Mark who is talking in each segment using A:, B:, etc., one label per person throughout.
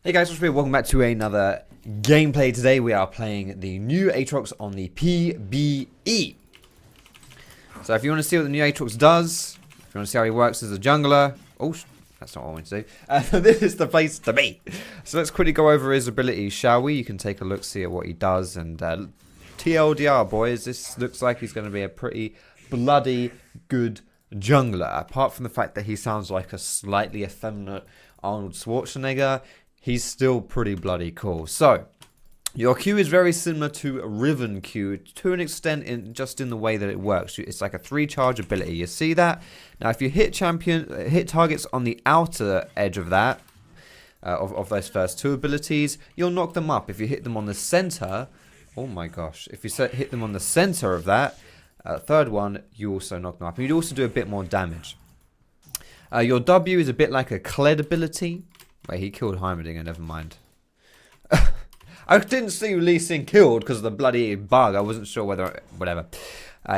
A: Hey guys, welcome back to another gameplay. Today we are playing the new AATROX on the PBE. So if you want to see what the new AATROX does, if you want to see how he works as a jungler, that's not what I want to do. This is the place to be. So let's quickly go over his abilities, shall we? You can take a look, see at what he does, and TLDR, boys, this looks like he's going to be a pretty bloody good jungler. Apart from the fact that he sounds like a slightly effeminate Arnold Schwarzenegger, he's still pretty bloody cool. So, your Q is very similar to a Riven Q to an extent, just in the way that it works. It's like a 3-charge ability. You see that? Now, if you hit targets on the outer edge of that, of those first two abilities, you'll knock them up. If you hit them on the center, oh my gosh, if you hit them on the center of that, third one, you also knock them up. And you'd also do a bit more damage. Your W is a bit like a Kled ability. Wait, he killed Heimerdinger, never mind. I didn't see Lee Sin killed because of the bloody bug. I wasn't sure whether... Whatever.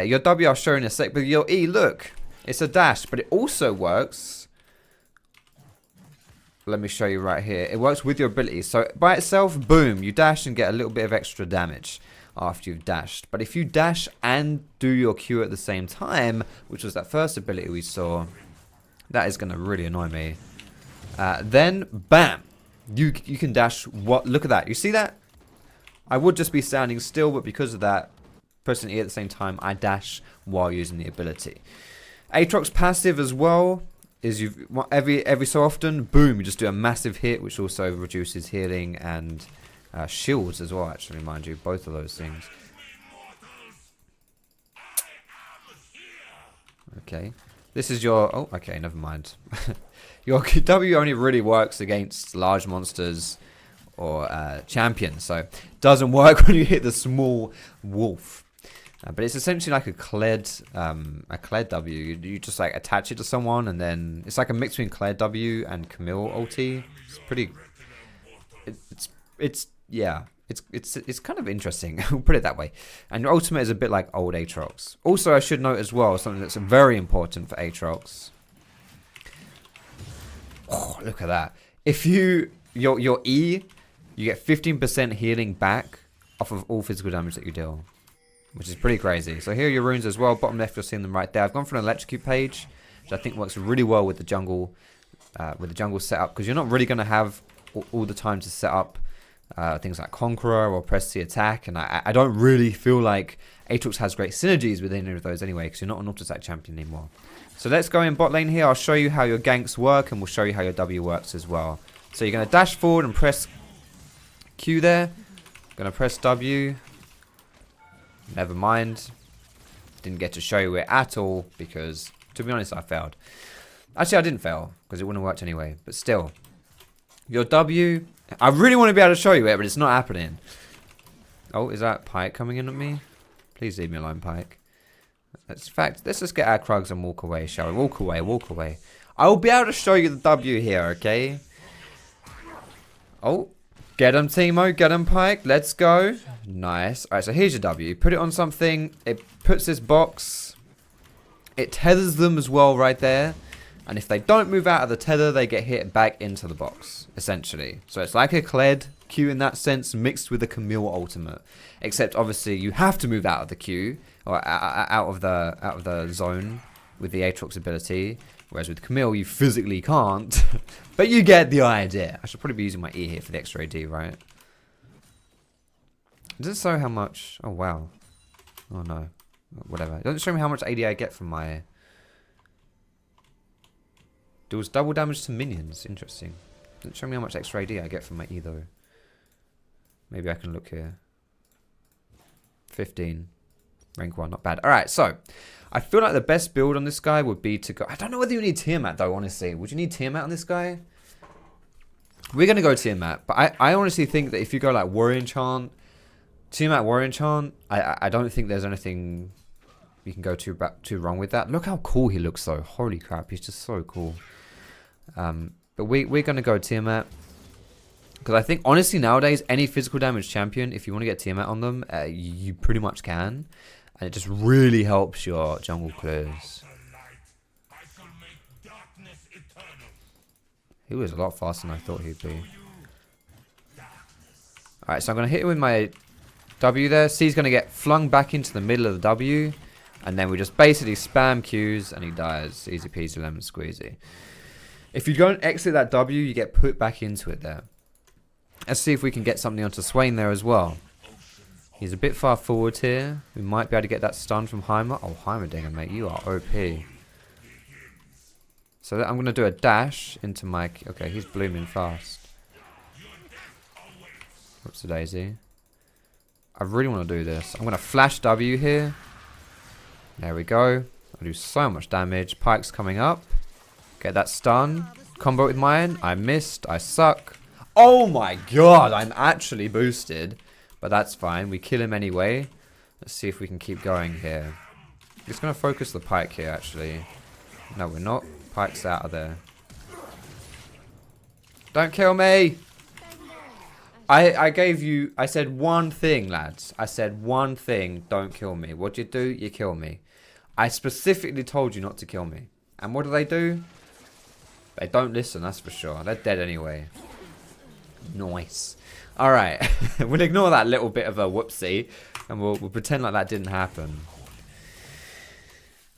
A: Your W I'll show in a sec. But your E, look. It's a dash. But it also works... Let me show you right here. It works with your abilities. So by itself, boom. You dash and get a little bit of extra damage after you've dashed. But if you dash and do your Q at the same time, which was that first ability we saw, that is going to really annoy me. Then, bam, you can dash. What? Look at that. You see that? I would just be standing still, but because of that, pressing E at the same time, I dash while using the ability. AATROX passive as well is every so often, boom, you just do a massive hit, which also reduces healing and shields as well. Actually, mind you, both of those things. Okay, this is your. Oh, okay, never mind. Your W only really works against large monsters or champions, so it doesn't work when you hit the small wolf. But it's essentially like a Kled W. You just like attach it to someone, and then it's like a mix between Kled W and Camille ulti. It's pretty. It's kind of interesting. We'll put it that way. And your ultimate is a bit like old AATROX. Also, I should note as well something that's very important for AATROX. Oh, look at that. If your E, you get 15% healing back off of all physical damage that you deal, which is pretty crazy. So here are your runes as well. Bottom left, you're seeing them right there. I've gone for an electrocute page, which I think works really well with the jungle setup, because you're not really going to have all the time to set up things like Conqueror or press the attack, and I don't really feel like AATROX has great synergies with any of those anyway, because you're not an auto-attack champion anymore. So let's go in bot lane here. I'll show you how your ganks work, and we'll show you how your W works as well. So you're going to dash forward and press Q there. Going to press W. Never mind. Didn't get to show you it at all, because, to be honest, I failed. Actually, I didn't fail, because it wouldn't have worked anyway. But still. Your W... I really want to be able to show you it, but it's not happening. Oh, is that Pike coming in at me? Please leave me alone, Pike. That's fact. Let's just get our Krugs and walk away, shall we? Walk away, walk away. I will be able to show you the W here, okay? Oh, get him, Teemo. Get him, Pike. Let's go. Nice. Alright, so here's your W. Put it on something. It puts this box. It tethers them as well right there. And if they don't move out of the tether, they get hit back into the box, essentially. So it's like a Kled Q in that sense, mixed with a Camille ultimate. Except, obviously, you have to move out of the Q, or out of the zone with the AATROX ability. Whereas with Camille, you physically can't. But you get the idea. I should probably be using my E here for the extra AD, right? Does it show how much? Oh, wow. Oh, no. Whatever. It doesn't show me how much AD I get from my... Deals double damage to minions. Interesting. Doesn't show me how much extra AD I get from my E, though. Maybe I can look here. 15. Rank 1, not bad. Alright, so. I feel like the best build on this guy would be to go... I don't know whether you need Tiamat, though, honestly. Would you need Tiamat on this guy? We're going to go Tiamat. But I honestly think that if you go, like, Warrior Enchant... Tiamat Warrior Enchant... I don't think there's anything... You can go too wrong with that. Look how cool he looks, though. Holy crap, he's just so cool. But we're going to go Tiamat. Because I think, honestly, nowadays, any physical damage champion, if you want to get Tiamat on them, you pretty much can. And it just really helps your jungle clears. He was a lot faster than I thought he'd be. Alright, so I'm going to hit it with my W there. C's going to get flung back into the middle of the W. And then we just basically spam Qs and he dies. Easy peasy lemon squeezy. If you don't exit that W, you get put back into it there. Let's see if we can get something onto Swain there as well. He's a bit far forward here. We might be able to get that stun from Heimer. Oh, Heimerdinger, mate. You are OP. So I'm going to do a dash into my... Okay, he's blooming fast. Whoops a daisy. I really want to do this. I'm going to flash W here. There we go. I do so much damage. Pike's coming up. Get that stun. Combo with mine. I missed. I suck. Oh my god. I'm actually boosted. But that's fine. We kill him anyway. Let's see if we can keep going here. Just going to focus the Pike here, actually. No, we're not. Pike's out of there. Don't kill me. I gave you... I said one thing, lads. I said one thing. Don't kill me. What'd you do? You kill me. I specifically told you not to kill me. And what do? They don't listen, that's for sure. They're dead anyway. Nice. Alright. We'll ignore that little bit of a whoopsie. And we'll pretend like that didn't happen.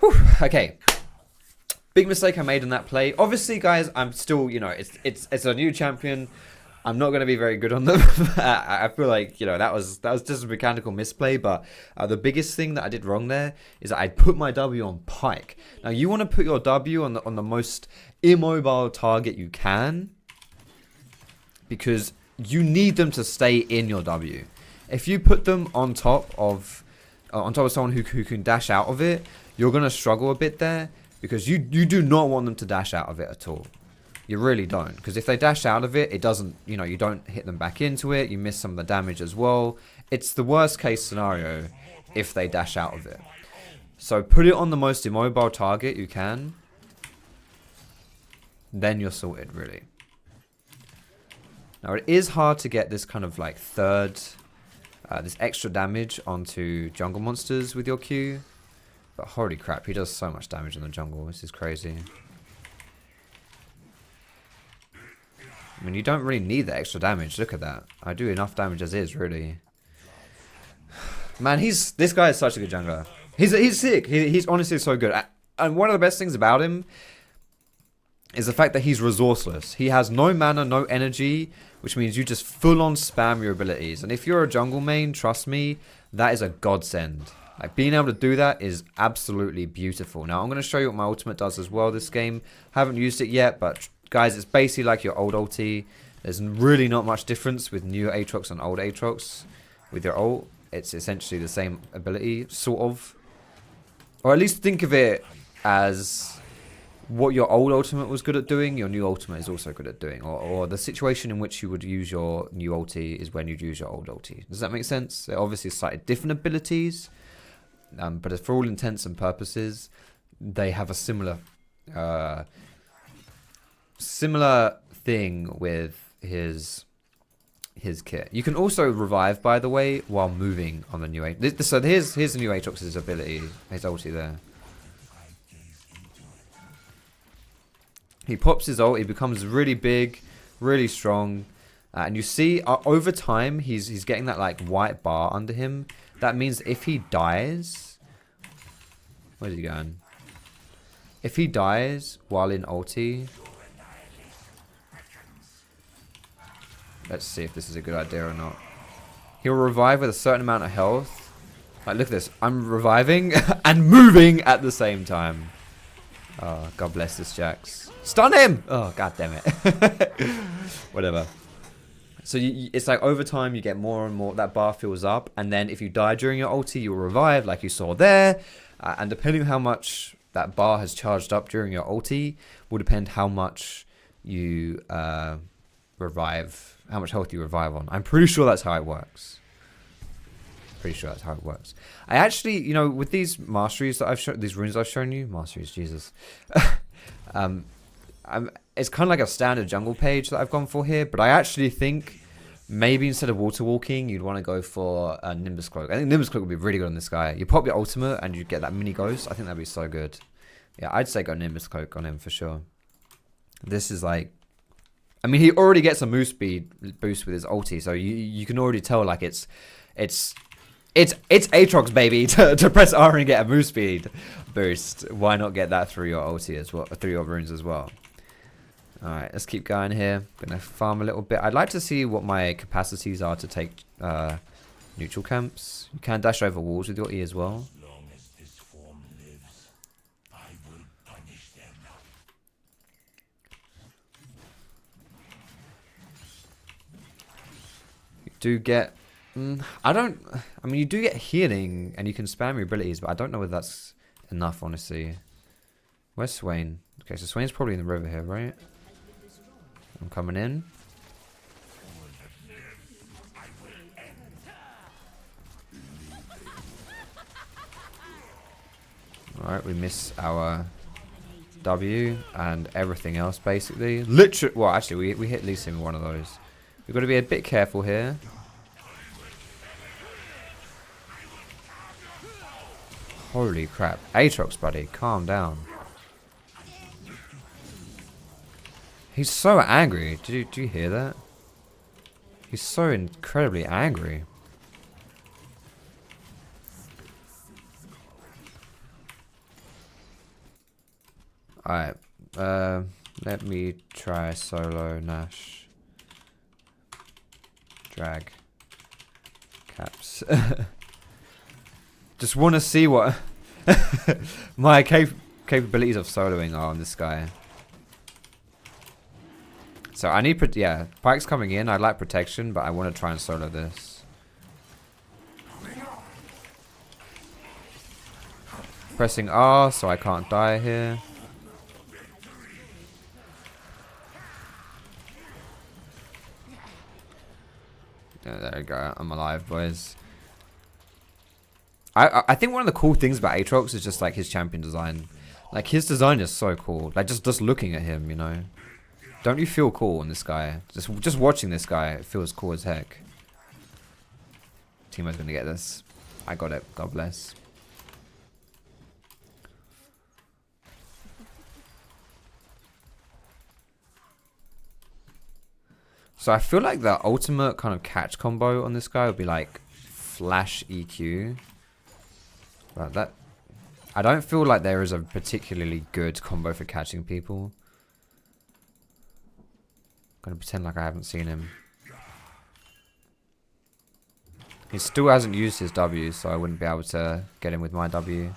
A: Whew. Okay. Big mistake I made in that play. Obviously, guys, I'm still, you know, it's a new champion. I'm not going to be very good on them. I feel like, you know, that was just a mechanical misplay. But the biggest thing that I did wrong there is that I put my W on Pike. Now, you want to put your W on the most immobile target you can, because you need them to stay in your W. If you put them on top of someone who can dash out of it, you're going to struggle a bit there, because you do not want them to dash out of it at all. You really don't, because if they dash out of it, it doesn't, you know, you don't hit them back into it. You miss some of the damage as well. It's the worst case scenario if they dash out of it. So put it on the most immobile target you can. Then you're sorted, really. Now, it is hard to get this kind of like this extra damage onto jungle monsters with your Q. But holy crap, he does so much damage in the jungle. This is crazy. I mean, you don't really need the extra damage. Look at that. I do enough damage as is, really. Man, this guy is such a good jungler. He's sick. He's honestly so good. And one of the best things about him is the fact that he's resourceless. He has no mana, no energy, which means you just full-on spam your abilities. And if you're a jungle main, trust me, that is a godsend. Like, being able to do that is absolutely beautiful. Now, I'm going to show you what my ultimate does as well this game. Haven't used it yet, but... Guys, it's basically like your old ulti. There's really not much difference with new Aatrox and old Aatrox. With your ult, it's essentially the same ability, sort of. Or at least think of it as what your old ultimate was good at doing, your new ultimate is also good at doing. Or the situation in which you would use your new ulti is when you'd use your old ulti. Does that make sense? They're obviously slightly different abilities. But for all intents and purposes, they have a similar thing with his kit. You can also revive, by the way, while moving on the new Aatrox. So here's the new Aatrox's ability, his ulti there. He pops his ult, he becomes really big, really strong, and you see over time he's getting that like white bar under him. That means if he dies, where's he going? If he dies while in ulti. Let's see if this is a good idea or not. He'll revive with a certain amount of health. Like, look at this. I'm reviving and moving at the same time. Oh, God bless this Jax. Stun him! Oh, God damn it. Whatever. So it's like over time you get more and more. That bar fills up. And then if you die during your ulti, you'll revive like you saw there. And depending on how much that bar has charged up during your ulti, will depend how much you revive. How much health you revive on. I'm pretty sure that's how it works. I actually, you know, with these masteries that I've shown, these runes I've shown you, masteries, Jesus. It's kind of like a standard jungle page that I've gone for here, but I actually think maybe instead of water walking, you'd want to go for a Nimbus Cloak. I think Nimbus Cloak would be really good on this guy. You pop your ultimate and you get that mini ghost. I think that'd be so good. Yeah, I'd say go Nimbus Cloak on him for sure. This is like I mean, he already gets a move speed boost with his ulti, so you can already tell like it's AATROX, baby, to press R and get a move speed boost. Why not get that through your ulti as well, through your runes as well? All right, let's keep going here. Gonna farm a little bit. I'd like to see what my capacities are to take neutral camps. You can dash over walls with your E as well. Do get I mean you do get healing and you can spam your abilities, but I don't know whether that's enough, honestly. Where's Swain? Okay, so Swain's probably in the river here, right? I'm coming in. Alright, we miss our W and everything else basically. Literally, well actually we hit Lee Sin with one of those. We've got to be a bit careful here. Holy crap. AATROX, buddy. Calm down. He's so angry. Do you hear that? He's so incredibly angry. Alright. Let me try solo Nash. Drag. Caps. Just want to see what my capabilities of soloing are on this guy. So I need, yeah, Pike's coming in. I'd like protection, but I want to try and solo this. Pressing R so I can't die here. Yeah, there we go. I'm alive, boys. I think one of the cool things about AATROX is just like his champion design. Like his design is so cool. Like just looking at him, you know. Don't you feel cool on this guy? Just watching this guy, it feels cool as heck. Timo's gonna get this. I got it. God bless. So I feel like the ultimate kind of catch combo on this guy would be like flash EQ. But that, I don't feel like there is a particularly good combo for catching people. Gonna pretend like I haven't seen him. He still hasn't used his W, so I wouldn't be able to get him with my W.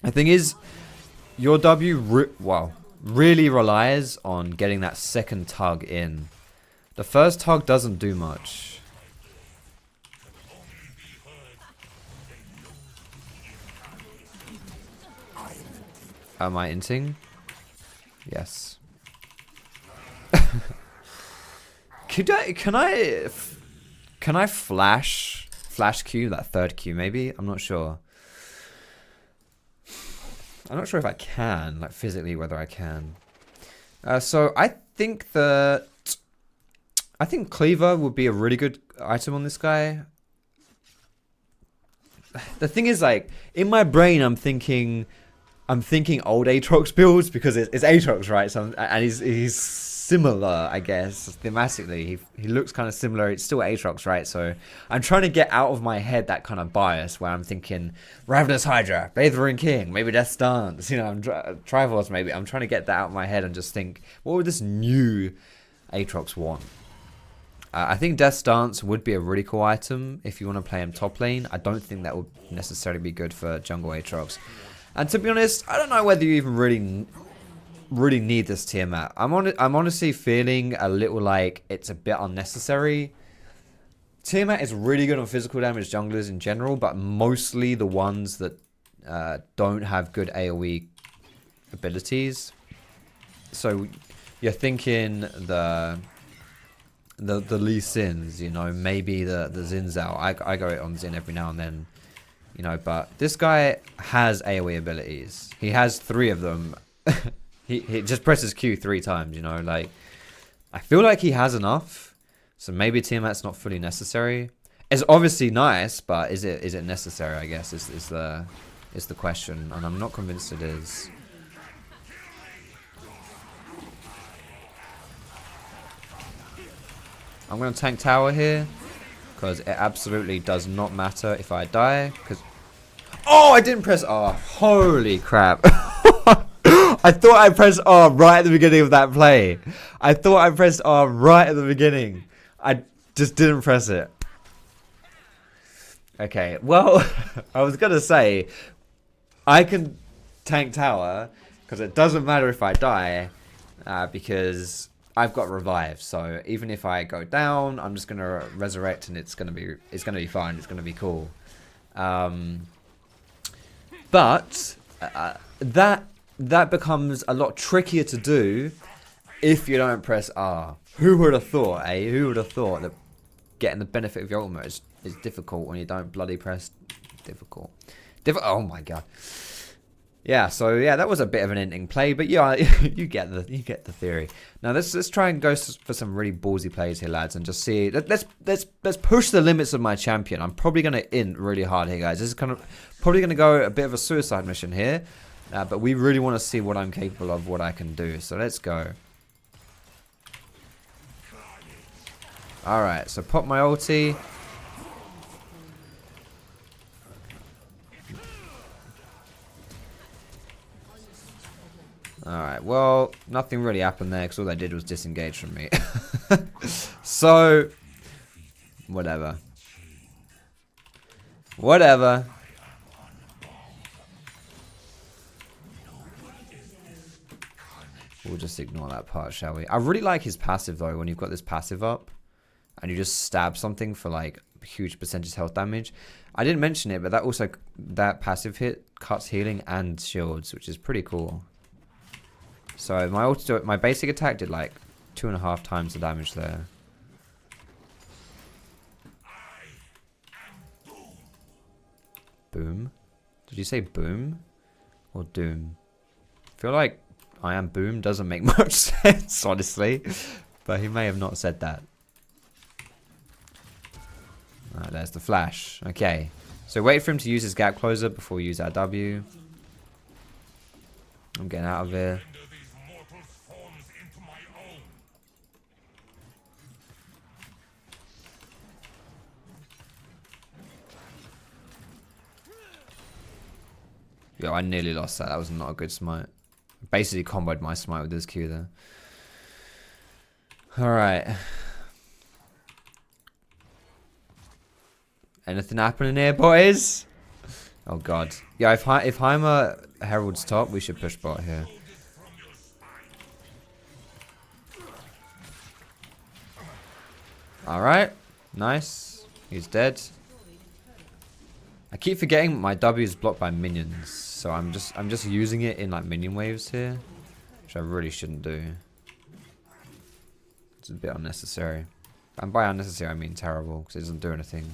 A: The thing is, your W, really relies on getting that second tug in. The first tug doesn't do much. Am I inting? Yes. Can I flash Q, that third Q maybe? I'm not sure. I'm not sure if I can, like physically whether I can. So I think Cleaver would be a really good item on this guy. The thing is, like, in my brain I'm thinking old AATROX builds because it's AATROX, right? So and he's similar, I guess, thematically. He looks kind of similar. It's still AATROX, right? So I'm trying to get out of my head that kind of bias where I'm thinking Ravenous Hydra, Bather King, maybe Death Dance, you know, Triforce maybe. I'm trying to get that out of my head and just think, what would this new AATROX want? I think Death Dance would be a really cool item if you want to play him top lane. I don't think that would necessarily be good for jungle AATROX. And to be honest, I don't know whether you even really need this Tiamat. I'm honestly feeling a little like it's a bit unnecessary. Tiamat is really good on physical damage junglers in general, but mostly the ones that don't have good AoE abilities. So you're thinking the Lee Sins, you know, maybe the Xin Zhao. I go on Xin every now and then. You know, but this guy has AoE abilities. He has 3 of them. he just presses Q 3 times, you know, like I feel like he has enough. So maybe Tiamat's not fully necessary. It's obviously nice, but is it necessary, I guess, is the question, and I'm not convinced it is. I'm going to tank tower here. Because it absolutely does not matter if I die. Because oh, I didn't press R. Holy crap. I thought I pressed R right at the beginning of that play. I thought I pressed R right at the beginning. I just didn't press it. Okay, well, I was going to say, I can tank tower, because it doesn't matter if I die, because I've got revive. So even if I go down, I'm just going to resurrect, and it's going to be fine. It's going to be cool. But that becomes a lot trickier to do if you don't press R. Who would have thought, eh? Who would have thought that getting the benefit of your ultimate is difficult when you don't bloody press difficult. Oh my god. Yeah, so yeah, that was a bit of an ending play, but yeah, you get the theory. Now let's try and go for some really ballsy plays here, lads, and just see. Let's push the limits of my champion. I'm probably gonna int really hard here, guys. This is probably gonna go a bit of a suicide mission here, but we really want to see what I'm capable of, what I can do. So let's go. All right, so pop my ulti. Alright, well, nothing really happened there because all they did was disengage from me. So, whatever. Whatever. We'll just ignore that part, shall we? I really like his passive, though, when you've got this passive up and you just stab something for, like, huge percentage health damage. I didn't mention it, but that passive hit cuts healing and shields, which is pretty cool. So my basic attack did like 2.5 times the damage there. Boom. Did you say boom or doom? I feel like I am boom doesn't make much sense, honestly, but he may have not said that. Alright, there's the flash. Okay, so wait for him to use his gap closer before we use our W. I'm getting out of here. Yo, I nearly lost that. That was not a good smite. Basically comboed my smite with his Q there. Alright. Anything happening here, boys? Oh god. Yeah, if Heimer heralds top, we should push bot here. Alright. Nice. He's dead. I keep forgetting my W is blocked by minions, so I'm just using it in like minion waves here, which I really shouldn't do. It's a bit unnecessary, and by unnecessary I mean terrible, because it doesn't do anything.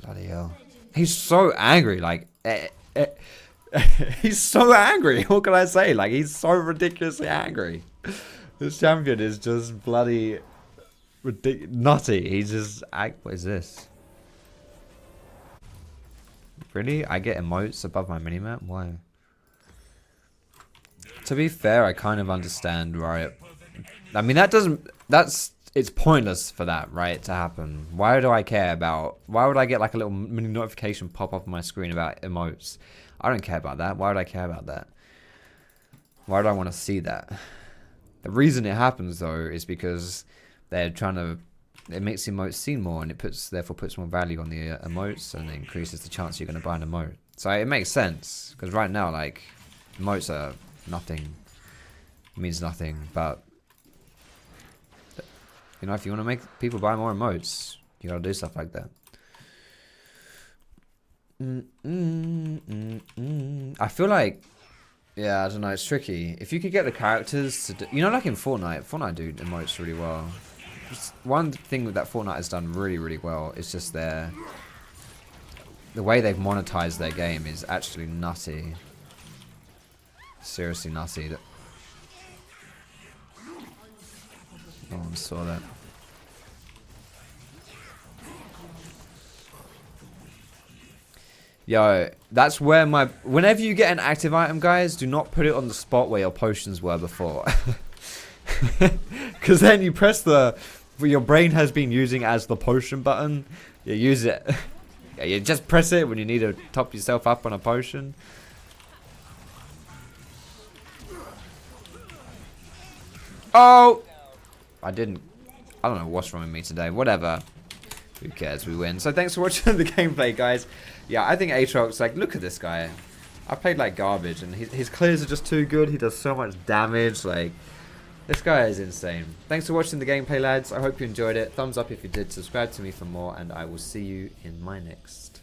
A: Bloody hell. He's so angry, like, he's so angry, what can I say? Like, he's so ridiculously angry. This champion is just bloody nutty. He's just, what is this? Really? I get emotes above my minimap? Why? To be fair, I kind of understand Riot. I mean, it's pointless for that, right, to happen. Why do I care about... Why would I get like a little mini notification pop up on my screen about emotes? I don't care about that. Why would I care about that? Why do I want to see that? The reason it happens, though, is because they're trying to... It makes the emotes seen more, and it therefore puts more value on the emotes, and it increases the chance you're going to buy an emote. So it makes sense, because right now, like, emotes are nothing. It means nothing, but... You know, if you want to make people buy more emotes, you gotta do stuff like that. I feel like, yeah, I don't know, it's tricky. If you could get the characters to do, you know, like in Fortnite do emotes really well. Just one thing that Fortnite has done really, really well is just their the way they've monetized their game is actually nutty. Seriously nutty. No one saw that. Yo, that's where my... Whenever you get an active item, guys, do not put it on the spot where your potions were before. Because then you press the... What your brain has been using as the potion button. You use it. Yeah, you just press it when you need to top yourself up on a potion. Oh! I don't know what's wrong with me today. Whatever. Who cares? We win. So thanks for watching the gameplay, guys. Yeah, I think AATROX, like, look at this guy. I played like garbage, and his clears are just too good. He does so much damage. Like, this guy is insane. Thanks for watching the gameplay, lads. I hope you enjoyed it. Thumbs up if you did. Subscribe to me for more, and I will see you in my next